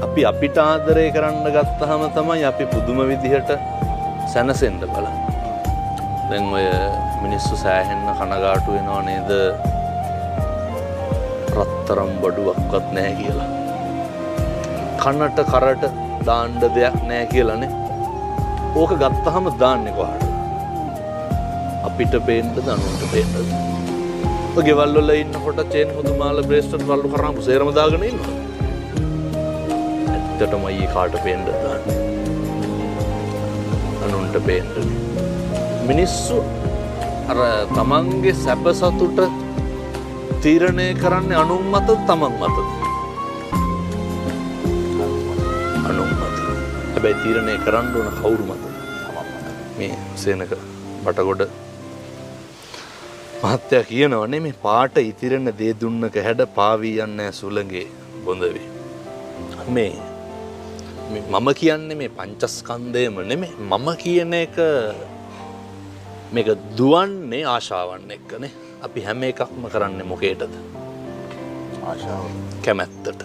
අපි අපිට ආදරය කරන්න ගත්තහම තමයි අපි පුදුම විදිහට සැනසෙන්න බලන්නේ. දැන් ඔය මිනිස්සු සෑහෙන්න කනගාටු වෙනව නේද? රත්තරම් බඩුවක්වත් නැහැ කියලා. කනට කරට දාන්න දෙයක් නැහැ කියලානේ. ඕක ගත්තහම දාන්නේ කොහාටද? අපිට පේන්නද අනුන්ට පේන්නද? ඔය ගෙවල් වල ඉන්නකොට චේන් මුදුමාල බ්‍රේස්ලට් වලු කරාම සේරම දාගෙන ඉන්නවා. ඇත්තටම ඊ කාට පේන්නද දාන්නේ? අනුන්ට පේන්නද? මිනිස්සු අර තමන්ගේ සැප සතුට තීරණය කරන්නේ අනුන් මතද තමන් මතද? අනුන් මත. හැබැයි තීරණය කරන්න ඕන කවුරු මතද? මේ සේනක බටගොඩ මහත්තයා කියනවනේ මේ පාට ඉතිරෙන දේ දුන්නක හැඩ පාවී යන්නේ සුළඟේ බොඳවි. මේ මම කියන්නේ මේ පංචස්කන්ධයම නෙමෙයි. මම කියන එක මේක දුවන්නේ ආශාවන් එක්කනේ. අපි හැම එකක්ම කරන්නේ මොකේටද? ආශාව. කැමැත්තට.